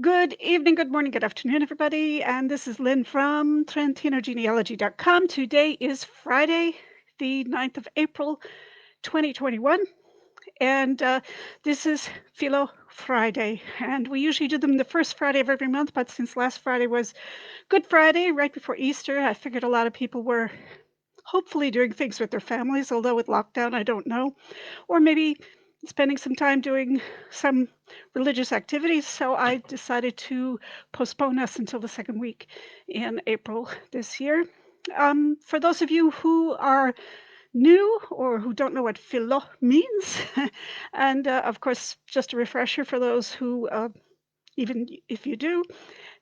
Good evening, good morning, good afternoon, everybody. And this is Lynn from TrentinoGenealogy.com. Today is Friday, the 9th of April, 2021. And this is Filò Friday. And we usually do them the first Friday of every month. But since last Friday was Good Friday, right before Easter, I figured a lot of people were hopefully doing things with their families, although with lockdown, I don't know. Or maybe spending some time doing some religious activities. So I decided to postpone us until the second week in April this year. For those of you who are new or who don't know what Filò means, and of course, just a refresher for those who, even if you do,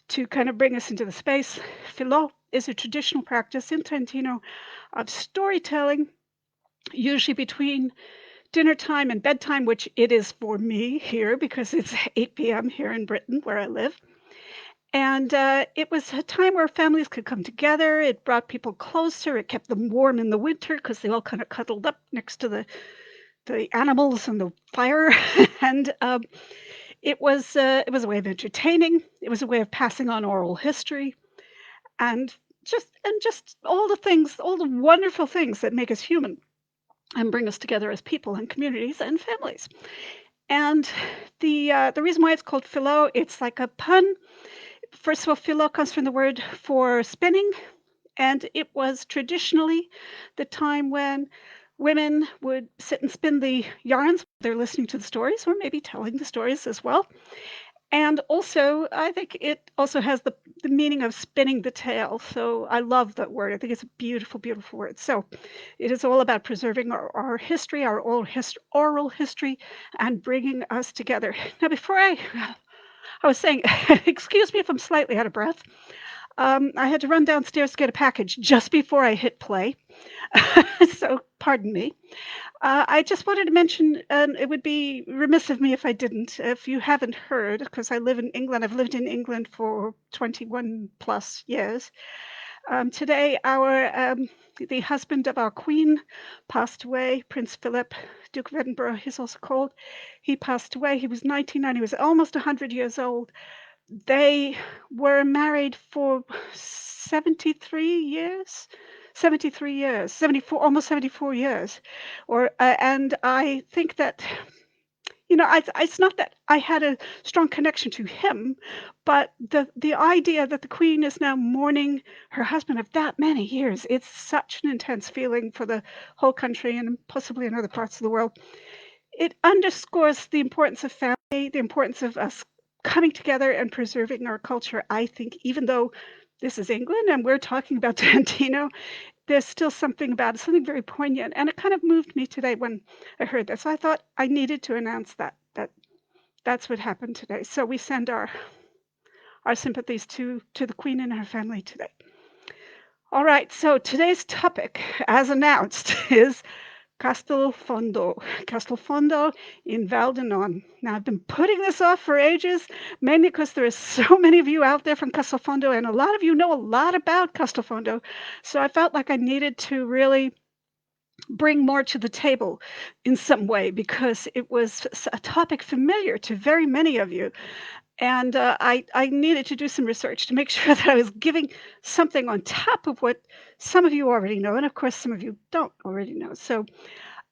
to kind of bring us into the space, Filò is a traditional practice in Trentino of storytelling, usually between dinner time and bedtime, which it is for me here because it's 8 p.m. here in Britain where I live. And it was a time where families could come together. It brought people closer. It kept them warm in the winter because they all kind of cuddled up next to the animals and the fire. And it was a way of entertaining. It was a way of passing on oral history and just all the things, all the wonderful things that make us human and bring us together as people and communities and families. And the reason why it's called Filò, it's like a pun. First of all, Filò comes from the word for spinning, and it was traditionally the time when women would sit and spin the yarns. They're listening to the stories, or maybe telling the stories as well. And also, I think it also has the meaning of spinning the tale. So I love that word. I think it's a beautiful, beautiful word. So it is all about preserving our history, our oral history, and bringing us together. Now, before I was saying, excuse me if I'm slightly out of breath. I had to run downstairs to get a package just before I hit play. So pardon me. I just wanted to mention, and it would be remiss of me if I didn't, if you haven't heard, because I live in England. I've lived in England for 21 plus years. Today, the husband of our Queen passed away, Prince Philip, Duke of Edinburgh, he's also called. He passed away. He was 99. He was almost 100 years old. They were married for 73 years. 73 years, 74, almost 74 years. And I think that, it's not that I had a strong connection to him, but the idea that the Queen is now mourning her husband of that many years, it's such an intense feeling for the whole country and possibly in other parts of the world. It underscores the importance of family, the importance of us coming together and preserving our culture. I think even though this is England and we're talking about Trentino, there's still something about it, something very poignant, and it kind of moved me today when I heard this. I thought I needed to announce that's what happened today. So we send our sympathies to the Queen and her family today. All right, so today's topic, as announced, is Castelfondo. Castelfondo in Val di Non. Now, I've been putting this off for ages, mainly because there are so many of you out there from Castelfondo, and a lot of you know a lot about Castelfondo. So I felt like I needed to really bring more to the table in some way because it was a topic familiar to very many of you. And I needed to do some research to make sure that I was giving something on top of what some of you already know. And of course, some of you don't already know. So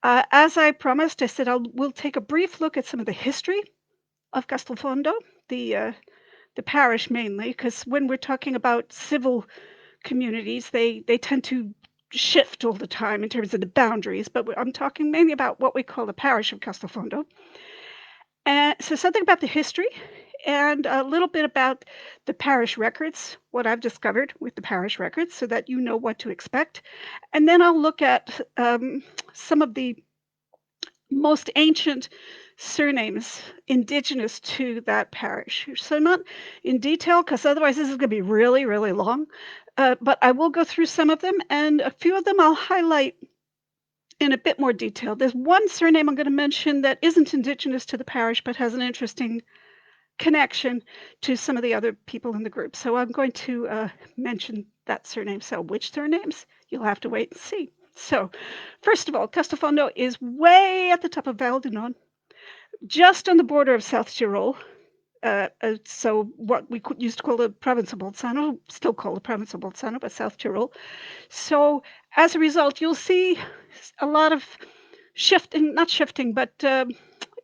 as I promised, I said we'll take a brief look at some of the history of Castelfondo, the uh, the parish mainly, because when we're talking about civil communities, they tend to shift all the time in terms of the boundaries. But I'm talking mainly about what we call the parish of Castelfondo. And so something about the history and a little bit about the parish records, what I've discovered with the parish records, so that you know what to expect. And then I'll look at some of the most ancient surnames indigenous to that parish. So not in detail, because otherwise this is going to be really, really long. But I will go through some of them, and a few of them I'll highlight in a bit more detail. There's one surname I'm going to mention that isn't indigenous to the parish, but has an interesting connection to some of the other people in the group. So I'm going to mention that surname. So which surnames? You'll have to wait and see. So first of all, Castelfondo is way at the top of Val di Non, just on the border of South Tyrol. So what we used to call the province of Bolzano, still call the province of Bolzano, but South Tyrol. So as a result, you'll see a lot of shifting, not shifting, but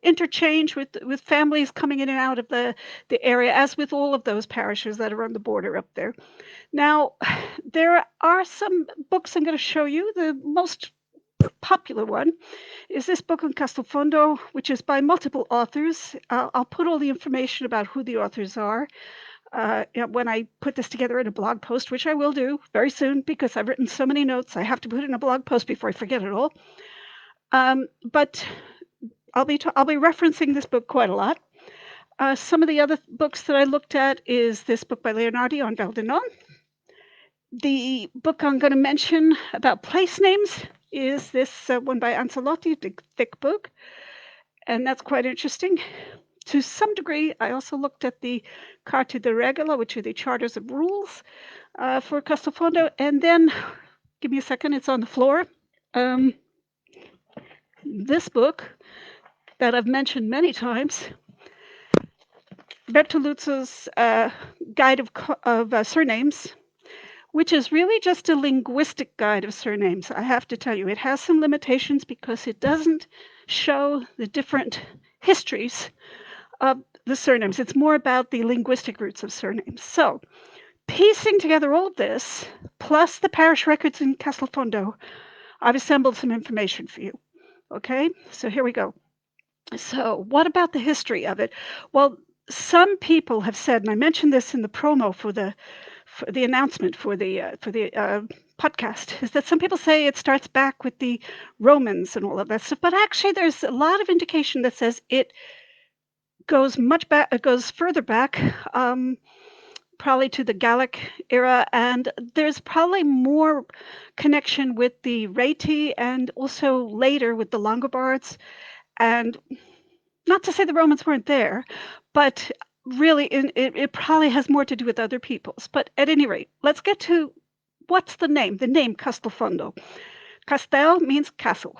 interchange with families coming in and out of the area, as with all of those parishes that are on the border up there. Now, there are some books I'm going to show you. The most popular one is this book on Castelfondo, which is by multiple authors. I'll put all the information about who the authors are when I put this together in a blog post, which I will do very soon because I've written so many notes. I have to put it in a blog post before I forget it all. But I'll be referencing this book quite a lot. Some of the other books that I looked at is this book by Leonardi on Val di Non. The book I'm going to mention about place names is this one by Ancelotti, big thick book, and that's quite interesting. To some degree, I also looked at the Carta de Regula, which are the charters of rules for Castelfondo, and then, give me a second, it's on the floor. This book that I've mentioned many times, Bertolucci's Guide of Surnames, which is really just a linguistic guide of surnames. I have to tell you, it has some limitations because it doesn't show the different histories of the surnames. It's more about the linguistic roots of surnames. So, piecing together all this, plus the parish records in Castelfondo, I've assembled some information for you. Okay, so here we go. So, what about the history of it? Well, some people have said, and I mentioned this in the promo for the announcement for the podcast, is that some people say it starts back with the Romans and all of that stuff, but actually there's a lot of indication that says it goes much back. It goes further back, probably to the Gallic era, and there's probably more connection with the Reti and also later with the Longobards. And not to say the Romans weren't there, but really it probably has more to do with other peoples. But at any rate, let's get to what's the name? The name Castelfondo. Castel means castle.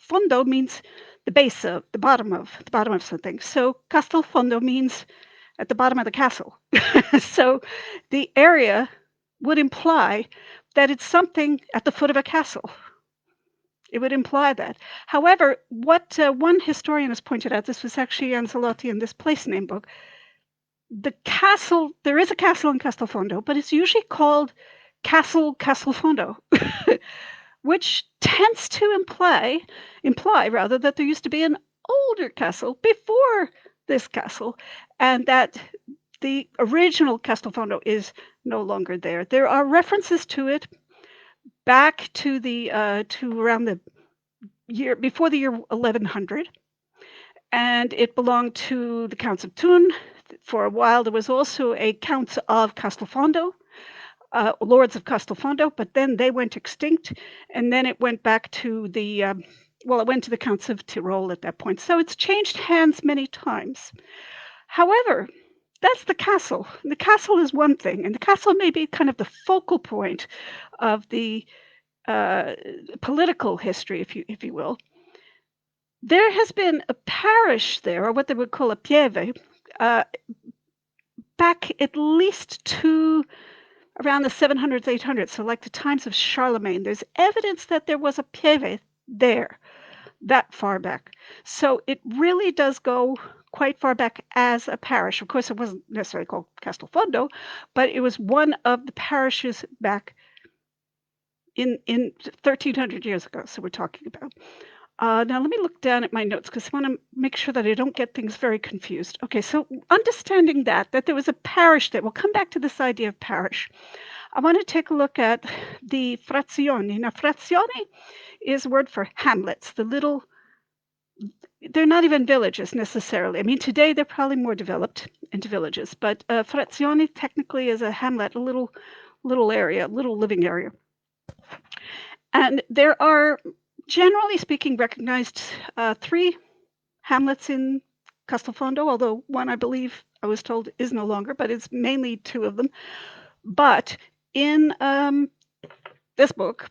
Fondo means the base of, the bottom of something. So Castelfondo means at the bottom of the castle. So the area would imply that it's something at the foot of a castle. It would imply that. However, what one historian has pointed out, this was actually Ancelotti in this place name book, the castle, there is a castle in Castelfondo, but it's usually called Castelfondo, which tends to imply rather that there used to be an older castle before this castle, and that the original Castelfondo is no longer there. There are references to it back to the to around the year before the year 1100, and it belonged to the Counts of Thun. For a while, there was also a Counts of Castelfondo, Lords of Castelfondo, but then they went extinct, and then it went back to the well, it went to the Counts of Tyrol at that point. So it's changed hands many times. However, that's the castle. The castle is one thing, and the castle may be kind of the focal point of the political history, if you will. There has been a parish there, or what they would call a pieve, back at least to around the 700s, 800s, so like the times of Charlemagne. There's evidence that there was a pieve there, that far back. So it really does go quite far back as a parish. Of course, it wasn't necessarily called Castelfondo, but it was one of the parishes back in 1300 years ago. So we're talking about. Now let me look down at my notes because I want to make sure that I don't get things very confused. Okay, so understanding that there was a parish there. We'll come back to this idea of parish. I want to take a look at the Frazioni. Now, Frazioni is a word for hamlets, the little, they're not even villages necessarily. I mean, today they're probably more developed into villages, but Frazioni technically is a hamlet, a little area, little living area. And there are, generally speaking, recognized 3 hamlets in Castelfondo, although one, I believe, I was told, is no longer, but it's mainly 2 of them. But in this book,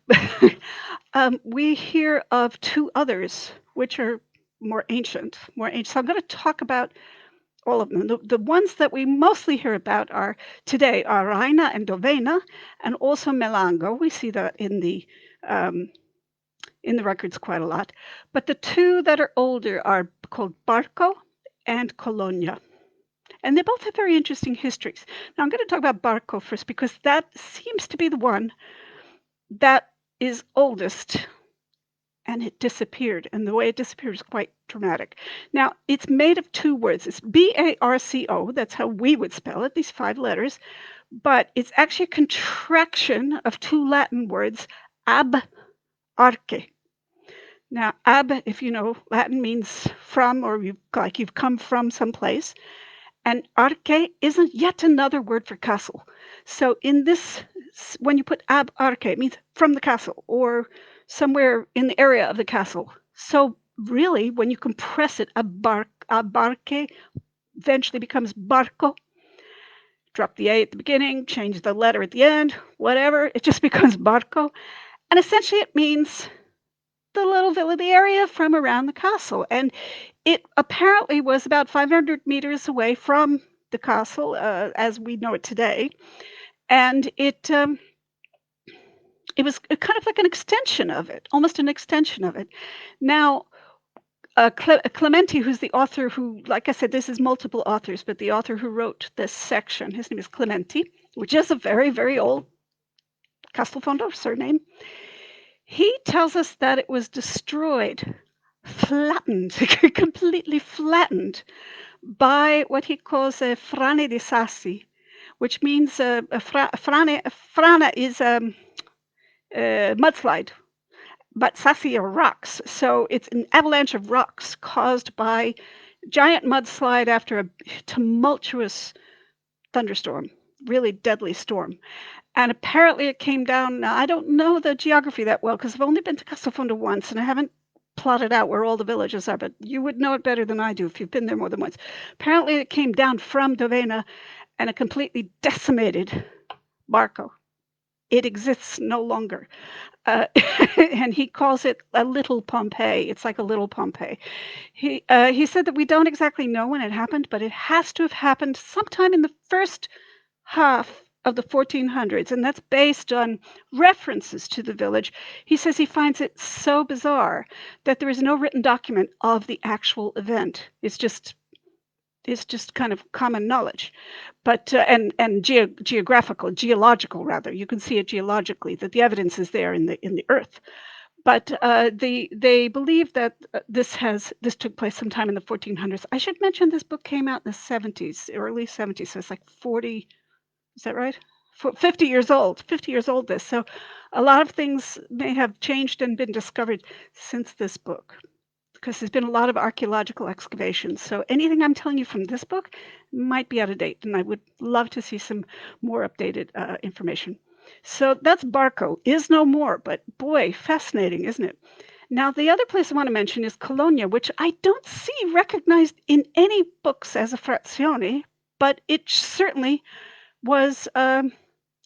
we hear of 2 others, which are more ancient. So I'm going to talk about, all of them. The ones that we mostly hear about are today are Raina and Dovena, and also Melango. We see that um, in the records quite a lot. But the two that are older are called Barco and Colonia. And they both have very interesting histories. Now I'm going to talk about Barco first because that seems to be the one that is oldest and it disappeared. And the way it disappeared is quite dramatic. Now, it's made of two words. It's Barco. That's how we would spell it, these 5 letters. But it's actually a contraction of 2 Latin words, ab arche. Now, ab, if you know Latin, means from, or you've come from someplace. And arche isn't yet another word for castle. So in this, when you put ab arche, it means from the castle or somewhere in the area of the castle. So really, when you compress it, abarque eventually becomes barco. Drop the A at the beginning, change the letter at the end, whatever. It just becomes barco. And essentially it means the little villa, the area from around the castle. And it apparently was about 500 meters away from the castle as we know it today. And it was kind of like an extension of it, almost an extension of it. Now, Clementi, who's the author who, like I said, this is multiple authors, but the author who wrote this section, his name is Clementi, which is a very, very old Castelfondo surname. He tells us that it was destroyed, flattened, completely flattened by what he calls a frane di sassi, which means frana is mudslide, but sassi are rocks. So it's an avalanche of rocks caused by giant mudslide after a tumultuous thunderstorm, really deadly storm. And apparently it came down. Now, I don't know the geography that well because I've only been to Castelfondo once and I haven't plotted out where all the villages are, but you would know it better than I do if you've been there more than once. Apparently it came down from Dovena and it completely decimated Barco. It exists no longer. And he calls it a little Pompeii. It's like a little Pompeii. He said that we don't exactly know when it happened, but it has to have happened sometime in the first half of the 1400s, and that's based on references to the village. He says he finds it so bizarre that there is no written document of the actual event. It's just kind of common knowledge, but geological rather. You can see it geologically that the evidence is there in the earth. But they believe that this took place sometime in the 1400s. I should mention this book came out in the 70s, early 70s, so it's like 40. Is that right? 50 years old. 50 years old. This so a lot of things may have changed and been discovered since this book because there's been a lot of archaeological excavations. So anything I'm telling you from this book might be out of date, and I would love to see some more updated information. So that's Barco, is no more, but boy, fascinating, isn't it? Now, the other place I want to mention is Colonia, which I don't see recognized in any books as a frazione, but it certainly was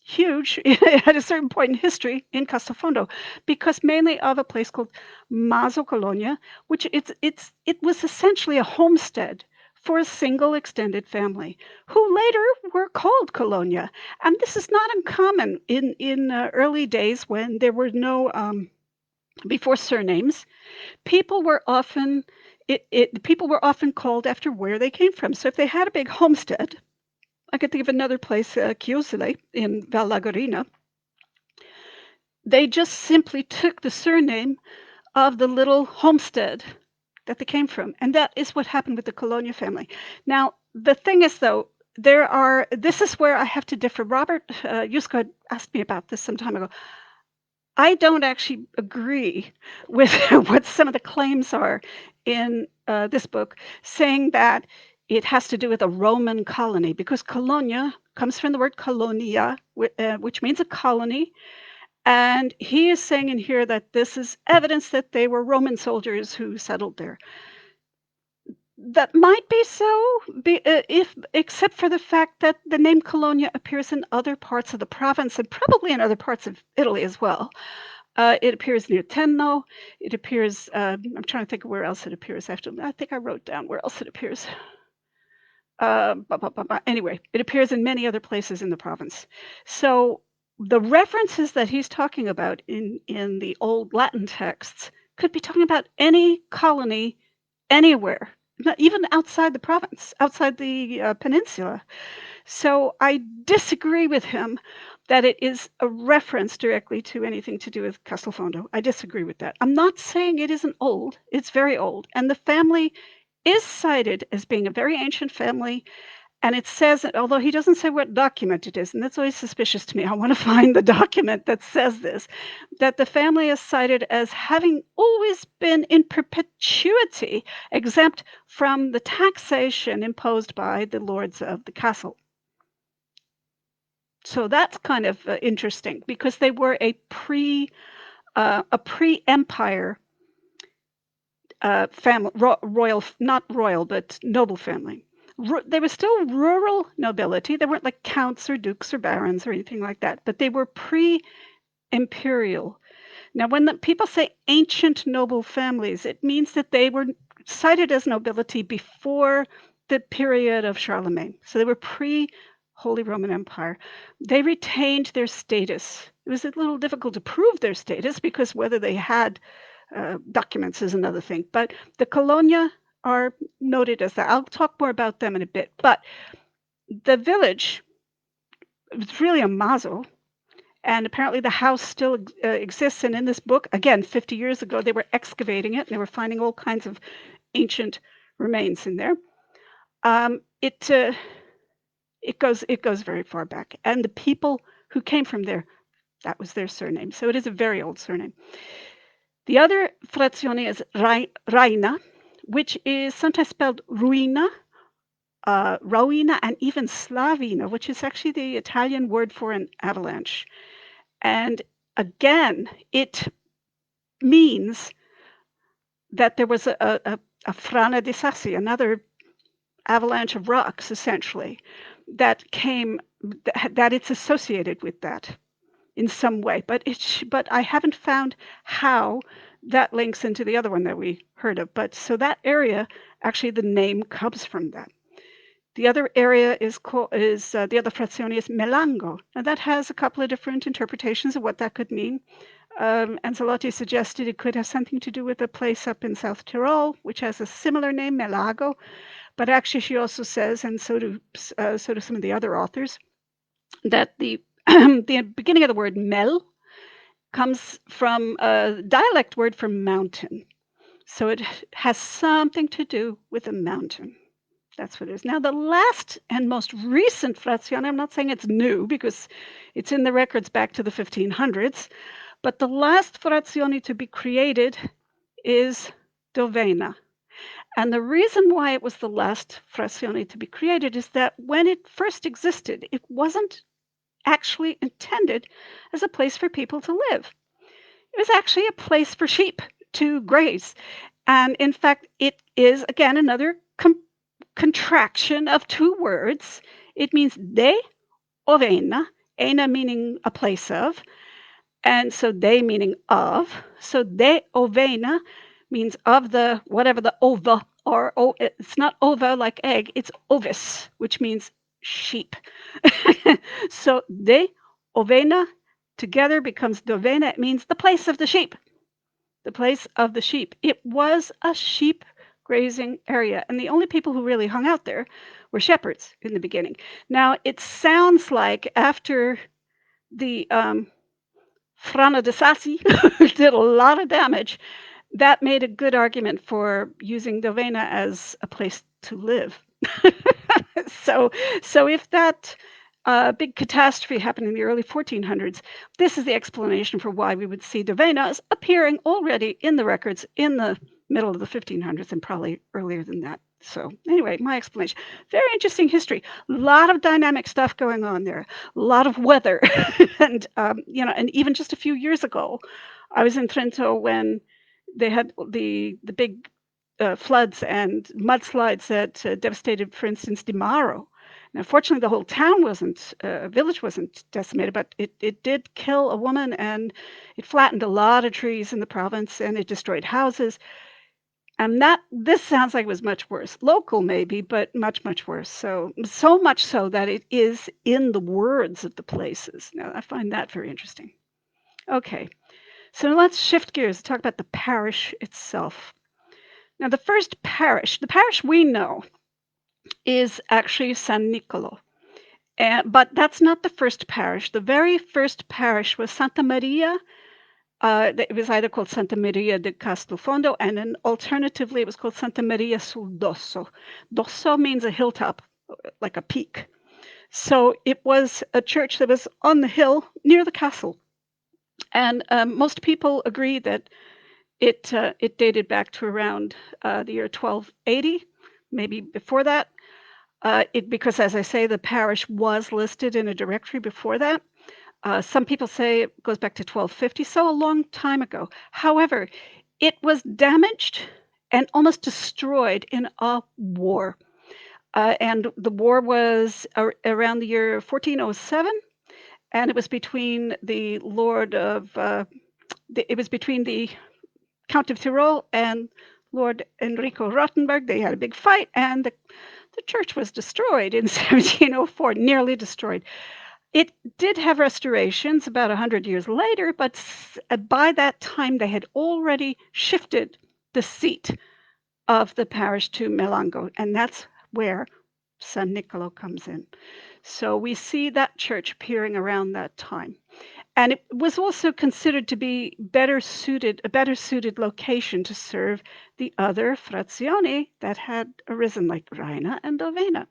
huge at a certain point in history in Castelfondo, because mainly of a place called Maso Colonia, which it was essentially a homestead for a single extended family, who later were called Colonia. And this is not uncommon in early days when there were no before surnames. People were often people were often called after where they came from. So if they had a big homestead, I could think of another place, Chiusele in Val Lagorina. They just simply took the surname of the little homestead that they came from, and that is what happened with the Colonia family. Now, the thing is, though, this is where I have to differ. Robert Yusko had asked me about this some time ago. I don't actually agree with what some of the claims are in this book, saying that it has to do with a Roman colony, because Colonia comes from the word colonia, which means a colony. And he is saying in here that this is evidence that they were Roman soldiers who settled there. That might be so, if except for the fact that the name Colonia appears in other parts of the province and probably in other parts of Italy as well. It appears near Tenno. It appears. I'm trying to think of where else it appears. I think I wrote down where else it appears. Anyway, it appears in many other places in the province. So the references that he's talking about in the old Latin texts could be talking about any colony anywhere, not even outside the province, outside the peninsula. So I disagree with him that it is a reference directly to anything to do with Castelfondo. I disagree with that. I'm not saying it isn't old. It's very old. And the family is cited as being a very ancient family. And it says, although he doesn't say what document it is, and that's always suspicious to me. I want to find the document that says this, that the family is cited as having always been in perpetuity exempt from the taxation imposed by the lords of the castle. So that's kind of interesting because they were a pre-empire family, royal, not royal, but noble family. They were still rural nobility. They weren't like counts or dukes or barons or anything like that, but they were pre-imperial. Now, when people say ancient noble families, it means that they were cited as nobility before the period of Charlemagne. So they were pre-Holy Roman Empire. They retained their status. It was a little difficult to prove their status because whether they had documents is another thing. But the Colonia are noted as that. I'll talk more about them in a bit. But the village was really a mazo. And apparently the house still exists. And in this book, again, 50 years ago, they were excavating it. And they were finding all kinds of ancient remains in there. It goes very far back. And the people who came from there, that was their surname. So it is a very old surname. The other Frazioni is Raina, which is sometimes spelled Ruina, Rowena, and even Slavina, which is actually the Italian word for an avalanche. And again, it means that there was a frana di sassi, another avalanche of rocks, essentially, that it's associated with that in some way. But I haven't found how that links into the other one that we heard of. But so that area, actually, the name comes from that. The other area is the other frazione is Melango. Now that has a couple of different interpretations of what that could mean. Ancelotti suggested it could have something to do with a place up in South Tyrol, which has a similar name, Melago. But actually, she also says, and so do some of the other authors, that the the beginning of the word mel comes from a dialect word for mountain. So it has something to do with a mountain. That's what it is. Now, the last and most recent frazione, I'm not saying it's new because it's in the records back to the 1500s, but the last frazione to be created is Dovena. And the reason why it was the last frazione to be created is that when it first existed, it wasn't actually intended as a place for people to live. It was actually a place for sheep to graze. And in fact, it is, again, another contraction of two words. It means de ovena, ena meaning a place of, and so de meaning of. So de ovena means of the whatever the ova or it's not ova like egg, it's ovis, which means sheep. So de ovena together becomes dovena. It means the place of the sheep. The place of the sheep. It was a sheep grazing area, and the only people who really hung out there were shepherds in the beginning. Now, it sounds like after the Frana de Sassi did a lot of damage, that made a good argument for using Dovena as a place to live. So if that big catastrophe happened in the early 1400s, this is the explanation for why we would see Dovena appearing already in the records in the middle of the 1500s and probably earlier than that. So anyway, my explanation. Very interesting history. A lot of dynamic stuff going on there. A lot of weather, and and even just a few years ago, I was in Trento when they had the big floods and mudslides that devastated, for instance, Di Maro. Now, fortunately, the whole town village wasn't decimated, but it did kill a woman and it flattened a lot of trees in the province and it destroyed houses. And this sounds like it was much worse. Local maybe, but much, much worse. So much so that it is in the words of the places. Now, I find that very interesting. Okay, so let's shift gears and talk about the parish itself. Now, the parish we know is actually San Nicolo. But that's not the first parish. The very first parish was Santa Maria. It was either called Santa Maria di Castelfondo, and then alternatively it was called Santa Maria sul Dosso. Dosso means a hilltop, like a peak. So it was a church that was on the hill near the castle. And most people agree that it dated back to around the year 1280, maybe before that. Because, as I say, the parish was listed in a directory before that. Some people say it goes back to 1250, so a long time ago. However, it was damaged and almost destroyed in a war. And the war was around the year 1407, and it was between the Lord of it was between the Count of Tyrol and Lord Enrico Rottenberg. They had a big fight, and the church was destroyed in 1704, nearly destroyed. It did have restorations about 100 years later, but by that time they had already shifted the seat of the parish to Melango, and that's where San Nicolo comes in. So we see that church appearing around that time. And it was also considered to be a better suited location to serve the other frazioni that had arisen, like Raina and Dovena.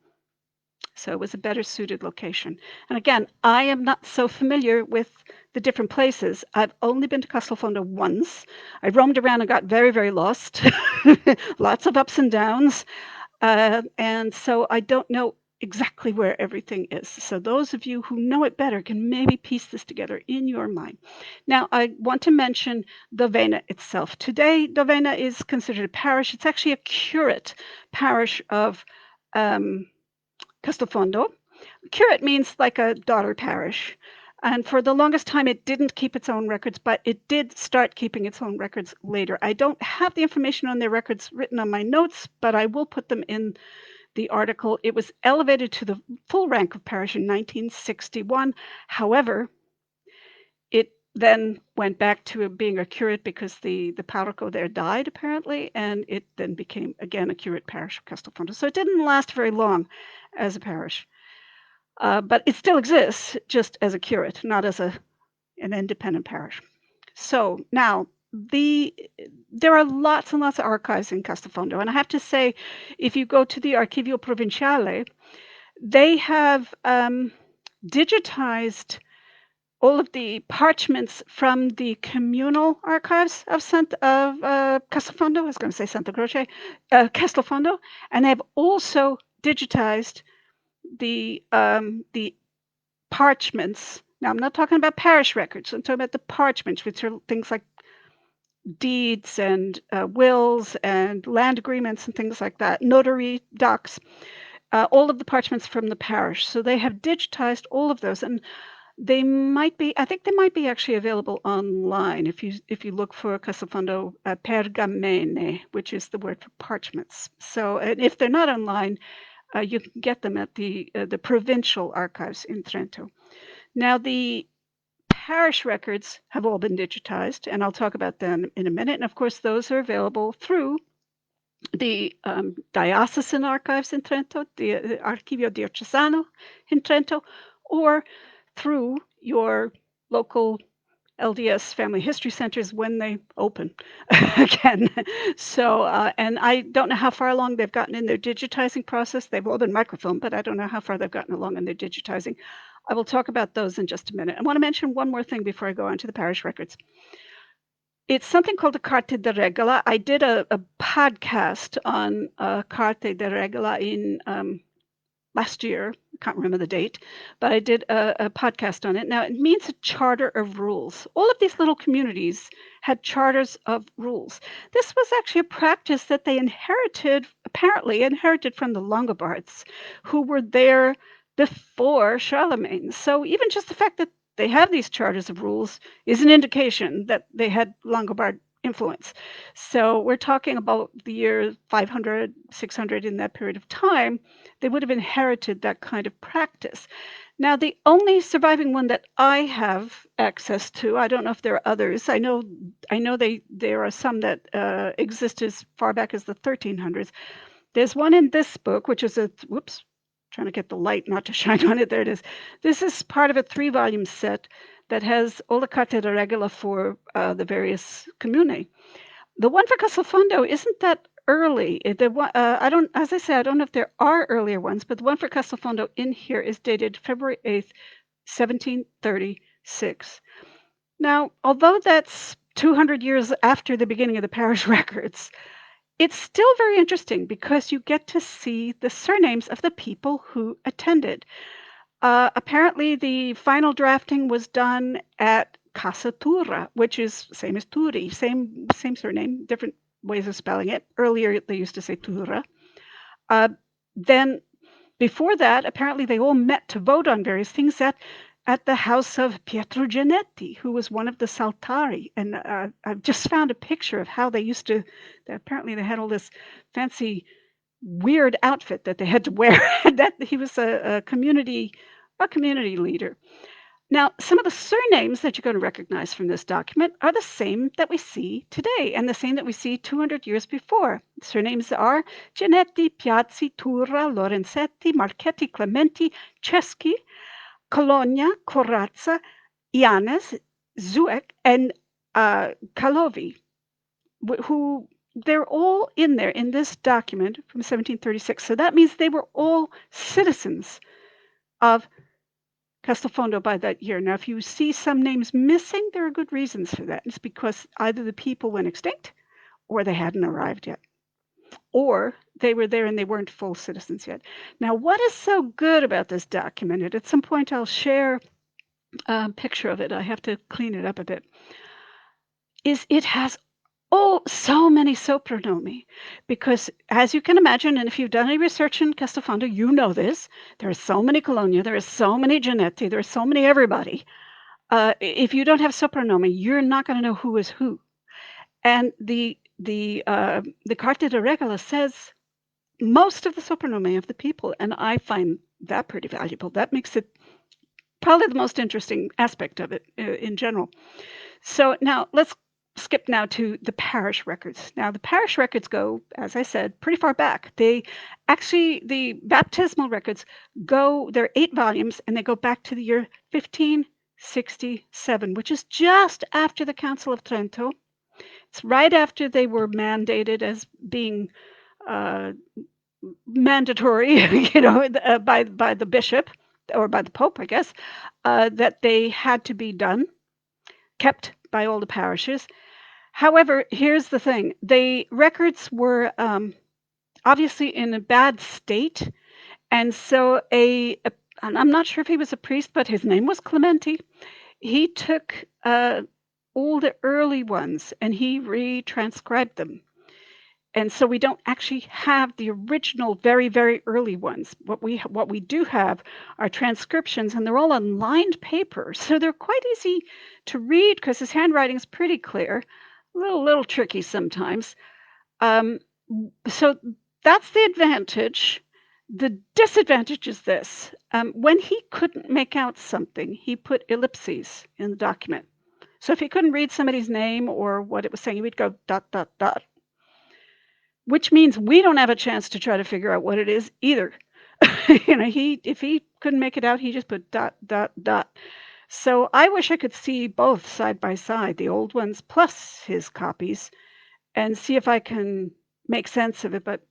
So it was a better suited location. And again, I am not so familiar with the different places. I've only been to Castelfondo once. I roamed around and got very, very lost. Lots of ups and downs. And so I don't know exactly where everything is. So those of you who know it better can maybe piece this together in your mind. Now, I want to mention Dovena itself. Today, Dovena is considered a parish. It's actually a curate parish of Castelfondo. Curate means like a daughter parish. And for the longest time, it didn't keep its own records, but it did start keeping its own records later. I don't have the information on their records written on my notes, but I will put them in the article. It was elevated to the full rank of parish in 1961. However, it then went back to being a curate because the parroco there died, apparently, and it then became, again, a curate parish of Castelfondo. So it didn't last very long as a parish. But it still exists just as a curate, not as an independent parish. So now there are lots and lots of archives in Castelfondo, and I have to say, if you go to the Archivio Provinciale, they have digitized all of the parchments from the communal archives of Castelfondo. I was going to say Santa Croce, Castelfondo, and they've also digitized the parchments. Now, I'm not talking about parish records. I'm talking about the parchments, which are things like deeds and wills and land agreements and things like that, notary docs, all of the parchments from the parish. So they have digitized all of those, and I think they might be actually available online if you look for Castelfondo pergamene, which is the word for parchments. So, and if they're not online, you can get them at the provincial archives in Trento. Now, the parish records have all been digitized, and I'll talk about them in a minute. And of course, those are available through the diocesan archives in Trento, the Archivio Diocesano in Trento, or through your local LDS family history centers when they open again. So, and I don't know how far along they've gotten in their digitizing process. They've all been microfilmed, but I don't know how far they've gotten along in their digitizing. I will talk about those in just a minute. I want to mention one more thing before I go on to the parish records. It's something called the Carte de Regola. I did a podcast on Carte de Regola in last year. I can't remember the date, but I did a podcast on it. Now, it means a charter of rules. All of these little communities had charters of rules. This was actually a practice that they apparently inherited from the Longobards, who were there before Charlemagne. So even just the fact that they have these charters of rules is an indication that they had Longobard influence. So we're talking about the year 500, 600 in that period of time. They would have inherited that kind of practice. Now, the only surviving one that I have access to, I don't know if there are others. I know there are some that exist as far back as the 1300s. There's one in this book, which is whoops, trying to get the light not to shine on it. There it is. This is part of a 3-volume set that has all the Carta de Regula for the various comune. The one for Castelfondo isn't that early. I don't, as I said, I don't know if there are earlier ones, but the one for Castelfondo in here is dated February 8th, 1736. Now, although that's 200 years after the beginning of the parish records, it's still very interesting because you get to see the surnames of the people who attended. Apparently, the final drafting was done at Casa Turra, which is same as Turi, same surname, different ways of spelling it. Earlier, they used to say Turra. Then, before that, apparently they all met to vote on various things at the house of Pietro Genetti, who was one of the Saltari. And I've just found a picture of how they used to. Apparently, they had all this fancy, weird outfit that they had to wear. That he was a community leader. Now, some of the surnames that you're going to recognize from this document are the same that we see today and the same that we see 200 years before. Surnames are Genetti, Piazzi, Turra, Lorenzetti, Marchetti, Clementi, Ceschi, Cologna, Corazza, Ianez, Zuek, and Calovi, who they're all in there in this document from 1736. So that means they were all citizens of Castelfondo by that year. Now, if you see some names missing, there are good reasons for that. It's because either the people went extinct or they hadn't arrived yet, or they were there and they weren't full citizens yet. Now, what is so good about this document, and at some point I'll share a picture of it, I have to clean it up a bit, is it has so many sopranomi, because as you can imagine, and if you've done any research in Castelfondo, you know this, there are so many Cologna, there are so many Genetti, there are so many everybody. If you don't have sopranomi, you're not going to know who is who. And the Carta de Regula says most of the sopranomi of the people, and I find that pretty valuable. That makes it probably the most interesting aspect of it in general. So now let's skip now to the parish records. Now the parish records go, as I said, pretty far back. The baptismal records they're 8 volumes, and they go back to the year 1567, which is just after the Council of Trento. It's right after they were mandated as being mandatory, by the bishop or by the Pope, I guess, that they had to be kept by all the parishes. However, here's the thing. The records were obviously in a bad state, and so and I'm not sure if he was a priest, but his name was Clementi. He took all the early ones and he retranscribed them. And so we don't actually have the original very, very early ones. What we do have are transcriptions, and they're all on lined paper. So they're quite easy to read because his handwriting is pretty clear, a little tricky sometimes. So that's the advantage. The disadvantage is this. When he couldn't make out something, he put ellipses in the document. So if he couldn't read somebody's name or what it was saying, he would go ... which means we don't have a chance to try to figure out what it is either. If he couldn't make it out, he just put ... So I wish I could see both side by side, the old ones plus his copies, and see if I can make sense of it. But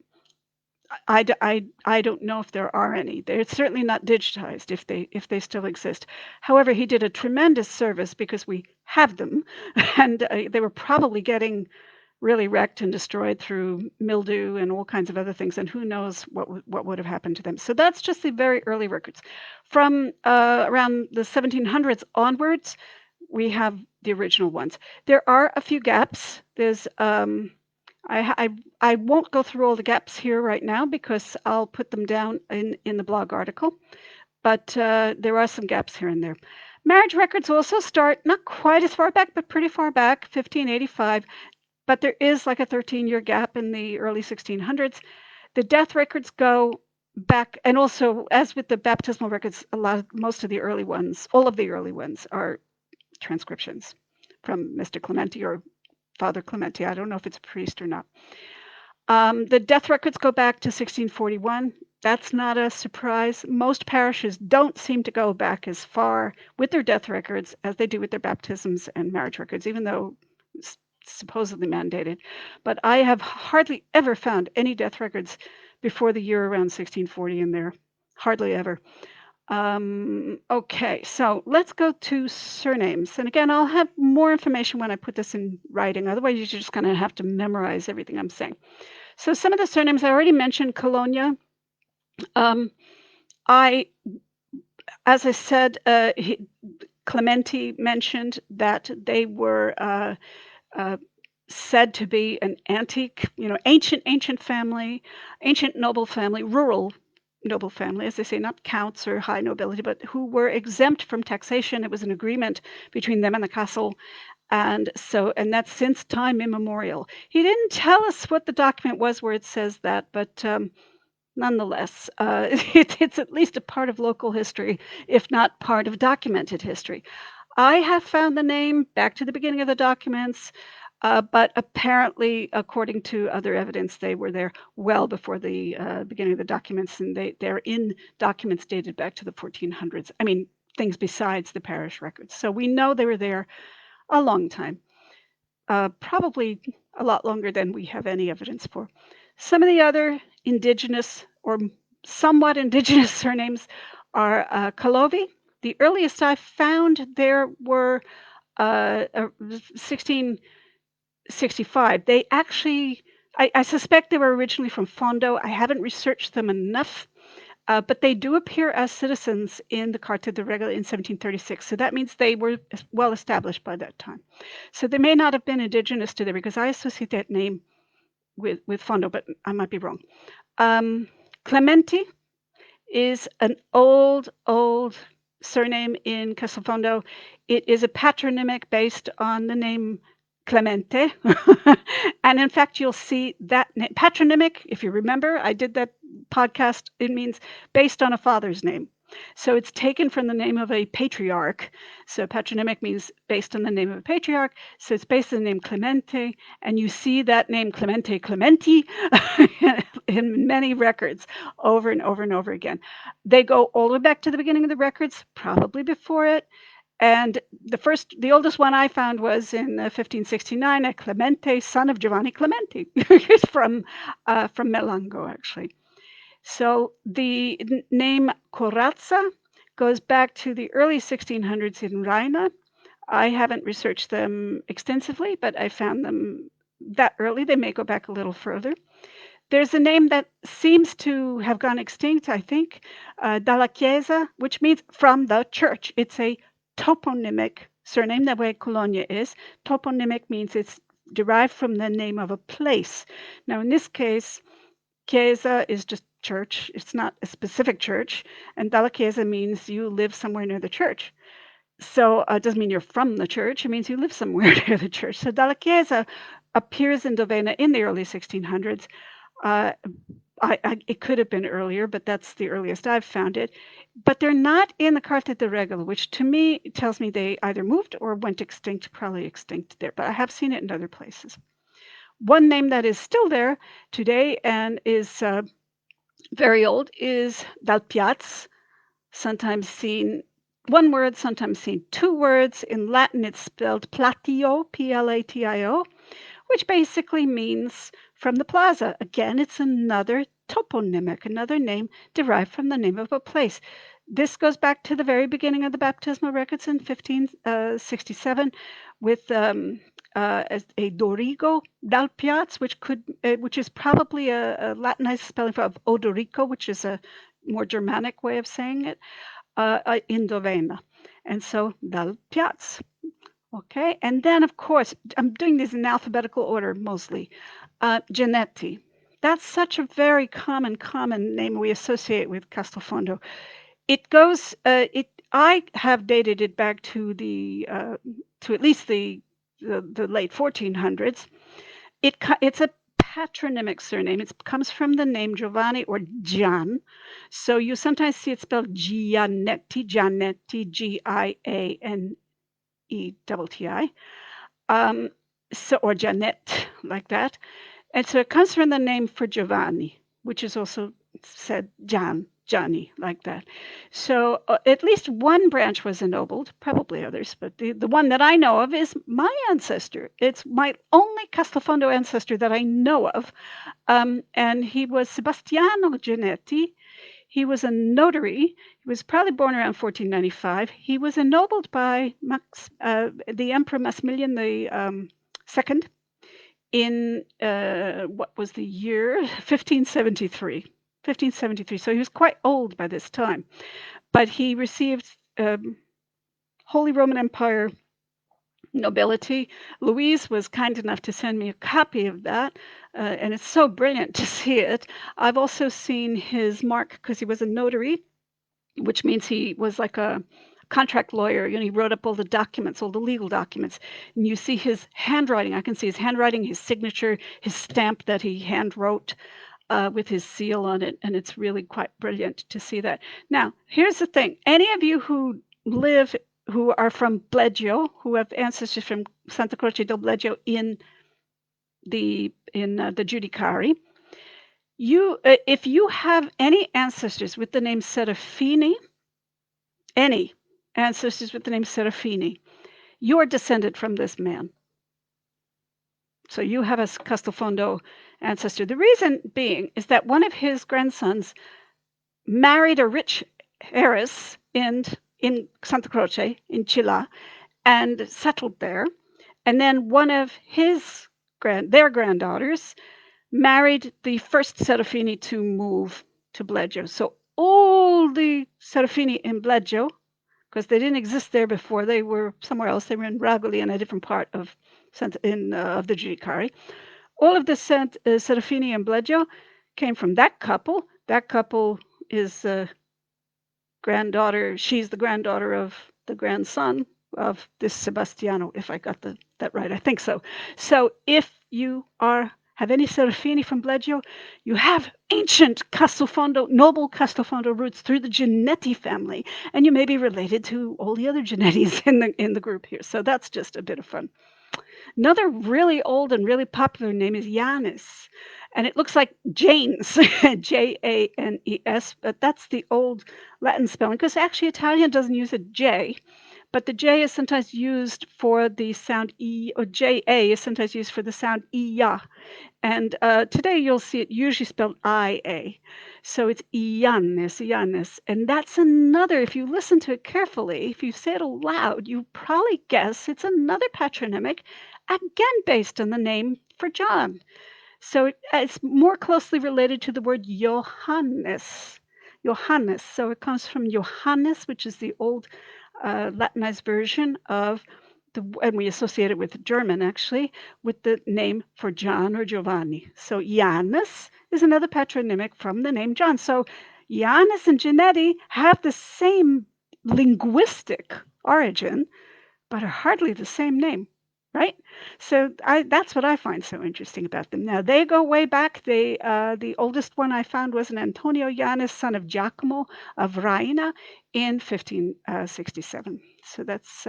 I don't know if there are any. They're certainly not digitized if they still exist. However, he did a tremendous service because we have them, and they were probably getting really wrecked and destroyed through mildew and all kinds of other things, and who knows what would have happened to them. So that's just the very early records. From around the 1700s onwards, we have the original ones. There are a few gaps. There's I won't go through all the gaps here right now because I'll put them down in the blog article, but there are some gaps here and there. Marriage records also start not quite as far back, but pretty far back, 1585. but there is like a 13-year gap in the early 1600s. The death records go back, and also, as with the baptismal records, most of the early ones, all of the early ones are transcriptions from Mr. Clementi or Father Clementi. I don't know if it's a priest or not. The death records go back to 1641. That's not a surprise. Most parishes don't seem to go back as far with their death records as they do with their baptisms and marriage records, even though it's supposedly mandated. But I have hardly ever found any death records before the year around 1640 in there. Hardly ever. Okay, so let's go to surnames. And again, I'll have more information when I put this in writing. Otherwise, you're just going to have to memorize everything I'm saying. So some of the surnames I already mentioned, Colonia. I, as I said, Clementi mentioned that they were said to be an antique, ancient family, ancient noble family, rural noble family, as they say, not counts or high nobility, but who were exempt from taxation. It was an agreement between them and the castle. And that's since time immemorial. He didn't tell us what the document was where it says that, but nonetheless, it's at least a part of local history, if not part of documented history. I have found the name back to the beginning of the documents, but apparently, according to other evidence, they were there well before the beginning of the documents, and they're in documents dated back to the 1400s. I mean, things besides the parish records. So we know they were there a long time, probably a lot longer than we have any evidence for. Some of the other indigenous or somewhat indigenous surnames are Calovi. The earliest I found there were 1665. They actually, I suspect they were originally from Fondo. I haven't researched them enough, but they do appear as citizens in the Carta de Regla in 1736. So that means they were well established by that time. So they may not have been indigenous to there because I associate that name with Fondo, but I might be wrong. Clementi is an old surname in Castelfondo. It is a patronymic based on the name Clemente. And in fact, you'll see that patronymic, if you remember, I did that podcast. It means based on a father's name. So it's taken from the name of a patriarch. So patronymic means based on the name of a patriarch. So it's based on the name Clemente. And you see that name Clemente Clementi in many records over and over and over again. They go all the way back to the beginning of the records, probably before it. And the oldest one I found was in 1569, a Clemente, son of Giovanni Clementi, from Melango, actually. So the name Corazza goes back to the early 1600s in Raina. I haven't researched them extensively, but I found them that early. They may go back a little further. There's a name that seems to have gone extinct, I think, Dalla Chiesa, which means from the church. It's a toponymic surname, the way Colonia is. Toponymic means it's derived from the name of a place. Now, in this case, Chiesa is just church. It's not a specific church. And Dalla Chiesa means you live somewhere near the church. So it doesn't mean you're from the church. It means you live somewhere near the church. So Dalla Chiesa appears in Dovena in the early 1600s. It could have been earlier, but that's the earliest I've found it. But they're not in the Carta de Regla, which to me tells me they either moved or went extinct, probably extinct there. But I have seen it in other places. One name that is still there today and is very old is Dalpiaz, sometimes seen one word, sometimes seen two words. In Latin, it's spelled Platio, Platio, which basically means from the plaza. Again, it's another toponymic, another name derived from the name of a place. This goes back to the very beginning of the baptismal records in 1567 with a Dorigo Dalpiaz, which is probably a Latinized spelling of Odorico, which is a more Germanic way of saying it, in Dovena. And so Dalpiaz. Okay, and then of course, I'm doing these in alphabetical order mostly. Giannetti. That's such a very common name we associate with Castelfondo. It goes. I have dated it back to the to at least the late 1400s. It's a patronymic surname. It comes from the name Giovanni or Gian. So you sometimes see it spelled Gianetti, Gianetti, so or Janet, like that. And so it comes from the name for Giovanni, which is also said Johnny, like that. So at least one branch was ennobled, probably others, but the one that I know of is my ancestor. It's my only Castelfondo ancestor that I know of. And he was Sebastiano Genetti. He was a notary. He was probably born around 1495. He was ennobled by the Emperor Maximilian the second in what was the year 1573. 1573. So he was quite old by this time, but he received Holy Roman Empire nobility. Louise was kind enough to send me a copy of that, and it's so brilliant to see it. I've also seen his mark because he was a notary, which means he was like a contract lawyer. You know, he wrote up all the documents, all the legal documents, and you see his handwriting. I can see his handwriting, his signature, his stamp that he hand wrote with his seal on it, and it's really quite brilliant to see that. Now, here's the thing: any of you who are from Bleggio, who have ancestors from Santa Croce del Bleggio in the Giudicari, if you have any ancestors with the name Serafini, any ancestors with the name Serafini, you are descended from this man. So you have a Castelfondo ancestor. The reason being is that one of his grandsons married a rich heiress in Santa Croce, in Chilla, and settled there. And then one of their granddaughters married the first Serafini to move to Bleggio. So all the Serafini in Bleggio, because they didn't exist there before, they were somewhere else. They were in Ragoli, in a different part of the Giudicari. All of the Serafini in Bleggio came from that couple. That couple is granddaughter. She's the granddaughter of the grandson of this Sebastiano, if I got that right. I think so. So if you have any Serafini from Bleggio, you have ancient Castelfondo, noble Castelfondo roots through the Genetti family, and you may be related to all the other Genettis in the group here. So that's just a bit of fun. Another really old and really popular name is Janus, and it looks like Janes, Janes, but that's the old Latin spelling, because actually Italian doesn't use a J, but the J is sometimes used for the sound E, or JA is sometimes used for the sound IA. And today you'll see it usually spelled IA. So it's Iannis. And that's another, if you listen to it carefully, if you say it aloud, you probably guess it's another patronymic, again based on the name for John. So it's more closely related to the word Johannes. Johannes. So it comes from Johannes, which is the old Latinized version of and we associate it with German actually, with the name for John or Giovanni. So Janus is another patronymic from the name John. So Janus and Genetti have the same linguistic origin, but are hardly the same name, right? So that's what I find so interesting about them. Now they go way back. The oldest one I found was an Antonio Janus, son of Giacomo of Raina, in 1567. So that's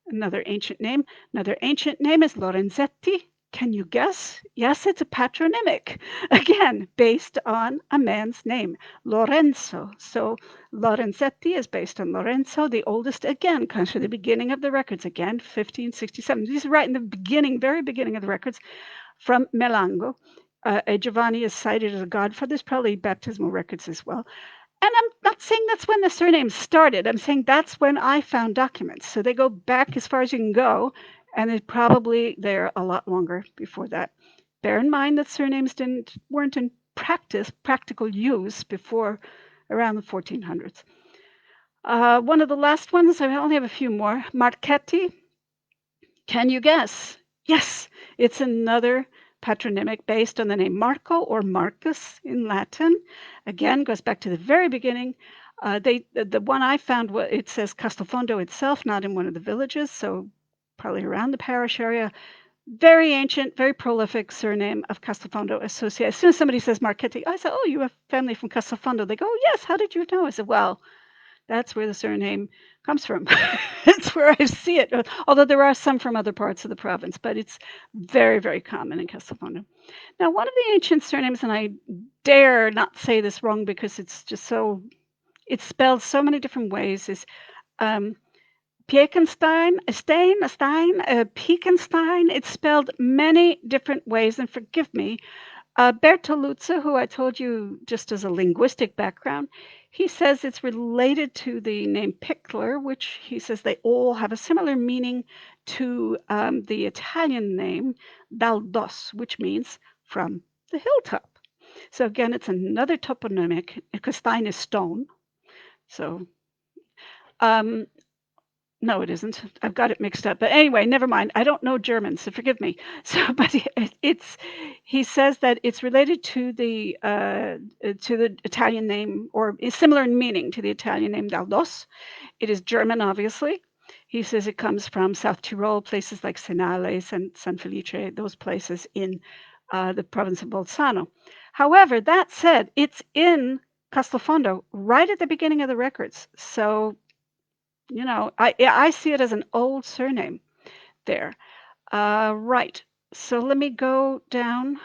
another ancient name. Another ancient name is Lorenzetti. Can you guess? Yes, it's a patronymic. Again, based on a man's name, Lorenzo. So Lorenzetti is based on Lorenzo. The oldest, again, comes from the beginning of the records. Again, 1567. These are right in the beginning, very beginning of the records, from Melango. Giovanni is cited as a godfather. There's probably baptismal records as well. And I'm not saying that's when the surnames started. I'm saying that's when I found documents. So they go back as far as you can go, and they're probably there a lot longer before that. Bear in mind that surnames weren't in practical use before around the 1400s. One of the last ones, I only have a few more. Marchetti. Can you guess? Yes, it's another patronymic based on the name Marco or Marcus in Latin. Again, goes back to the very beginning. The one I found, it says Castelfondo itself, not in one of the villages, so probably around the parish area. Very ancient, very prolific surname of Castelfondo associated. As soon as somebody says Marchetti, I say, "Oh, you have family from Castelfondo." They go, "Oh, yes. How did you know?" I said, "Well, that's where the surname comes from. It's where I see it. Although there are some from other parts of the province, but it's very, very common in Castelfondo." Now, one of the ancient surnames, and I dare not say this wrong because it's just so, it's spelled so many different ways, is um, Piekenstein, Pekenstein. It's spelled many different ways, and forgive me, Bertoluzzi, who I told you just as a linguistic background, he says it's related to the name Pickler, which he says they all have a similar meaning to the Italian name Daldos, which means from the hilltop. So again, it's another toponymic because Stein is stone. So um, no, it isn't. I've got it mixed up. But anyway, never mind. I don't know German, so forgive me. So, but it's he says that it's related to the Italian name, or is similar in meaning to the Italian name Daldos. It is German, obviously. He says it comes from South Tyrol, places like Senales and San Felice, those places in the province of Bolzano. However, that said, it's in Castelfondo right at the beginning of the records. So I see it as an old surname there. Right. So let me go down.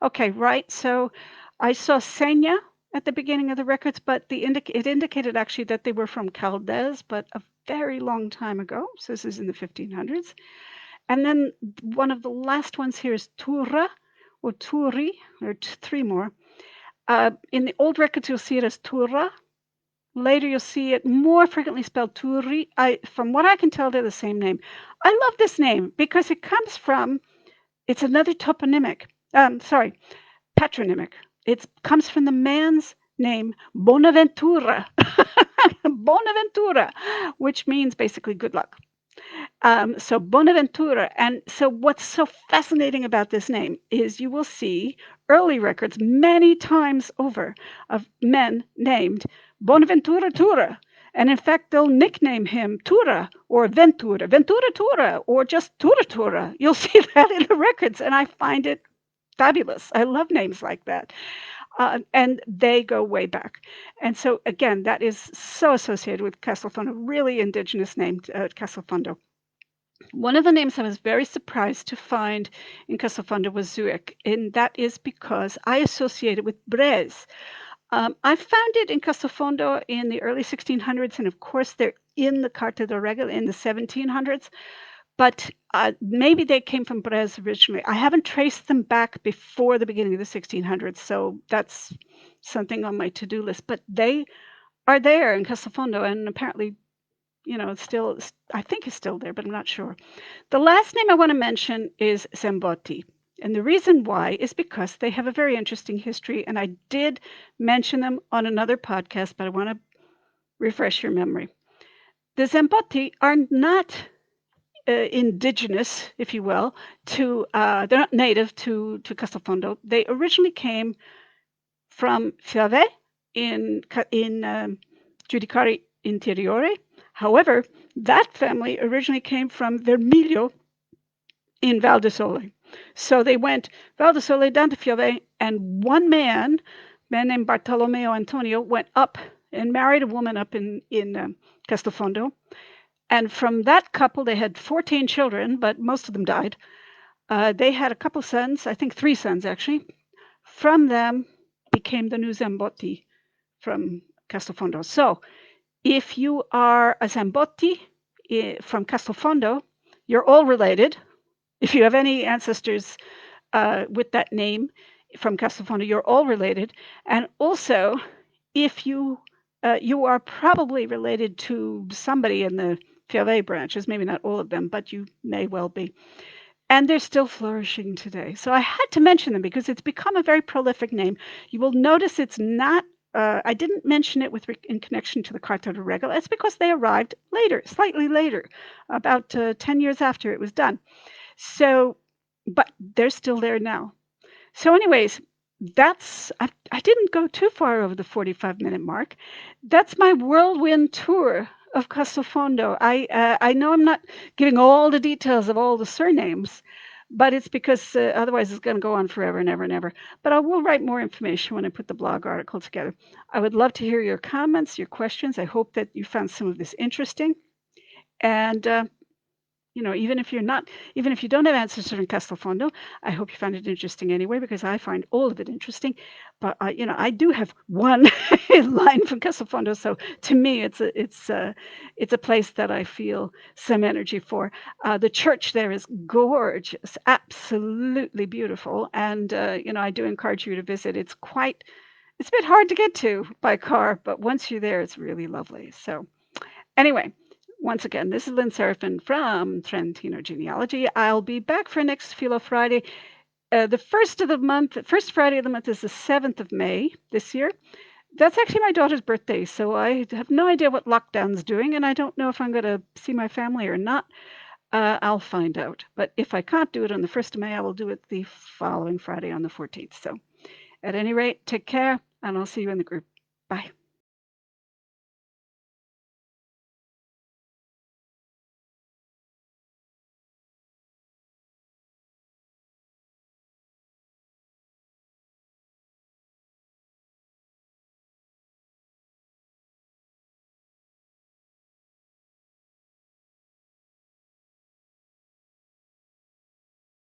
Okay, right. So I saw Senya at the beginning of the records, but it indicated actually that they were from Caldez, but a very long time ago. So this is in the 1500s. And then one of the last ones here is Tura or Turi, or three more. In the old records, you'll see it as Tura. Later, you'll see it more frequently spelled Turi. From what I can tell, they're the same name. I love this name because it comes from, it's another toponymic, sorry, patronymic. It comes from the man's name, Bonaventura. Bonaventura, which means basically good luck. So Bonaventura. And so what's so fascinating about this name is you will see early records many times over of men named Bonaventura Tura. And in fact, they'll nickname him Tura or Ventura, Ventura Tura, or just Tura Tura. You'll see that in the records, and I find it fabulous. I love names like that. And they go way back. And so, again, that is so associated with Castelfondo, really indigenous name, Castelfondo. One of the names I was very surprised to find in Castelfondo was Zurich, and that is because I associate it with Brez. I found it in Castelfondo in the early 1600s, and of course they're in the Carta de Regla in the 1700s, but maybe they came from Brez originally. I haven't traced them back before the beginning of the 1600s, so that's something on my to-do list. But they are there in Castelfondo, and apparently, it's still, I think it's still there, but I'm not sure. The last name I want to mention is Zambotti. And the reason why is because they have a very interesting history. And I did mention them on another podcast, but I want to refresh your memory. The Zambotti are not indigenous, if you will, they're not native to Castelfondo. They originally came from Fiave in Giudicari Interiore. However, that family originally came from Vermiglio in Val di Sole. So they went Val di Sole down to Fiave, and one man named Bartolomeo Antonio, went up and married a woman up in Castelfondo. And from that couple, they had 14 children, but most of them died. They had a couple sons, I think 3 sons actually. From them became the new Zambotti from Castelfondo. So if you are a Zambotti from Castelfondo, you're all related. If you have any ancestors with that name from Castelfondo, you're all related. And also, if you are probably related to somebody in the Fiave branches, maybe not all of them, but you may well be. And they're still flourishing today. So I had to mention them because it's become a very prolific name. You will notice it's not, I didn't mention it in connection to the Carta de Regla. It's because they arrived later, slightly later, about 10 years after it was done. So, but they're still there now. So anyways, I didn't go too far over the 45-minute mark. That's my whirlwind tour of Castelfondo. I know I'm not giving all the details of all the surnames, but it's because otherwise it's going to go on forever and ever and ever. But I will write more information when I put the blog article together. I would love to hear your comments, your questions. I hope that you found some of this interesting. And even if even if you don't have answers from Castelfondo, I hope you find it interesting anyway, because I find all of it interesting. But I do have one line from Castelfondo, so to me, it's a place that I feel some energy for. The church there is gorgeous, absolutely beautiful, and I do encourage you to visit. It's a bit hard to get to by car, but once you're there, it's really lovely. So. Anyway, once again, this is Lynn Serafinn from Trentino Genealogy. I'll be back for next Filò Friday. The first Friday of the month is the 7th of May this year. That's actually my daughter's birthday, so I have no idea what lockdown's doing, and I don't know if I'm going to see my family or not. I'll find out. But if I can't do it on the 1st of May, I will do it the following Friday on the 14th. So at any rate, take care, and I'll see you in the group. Bye.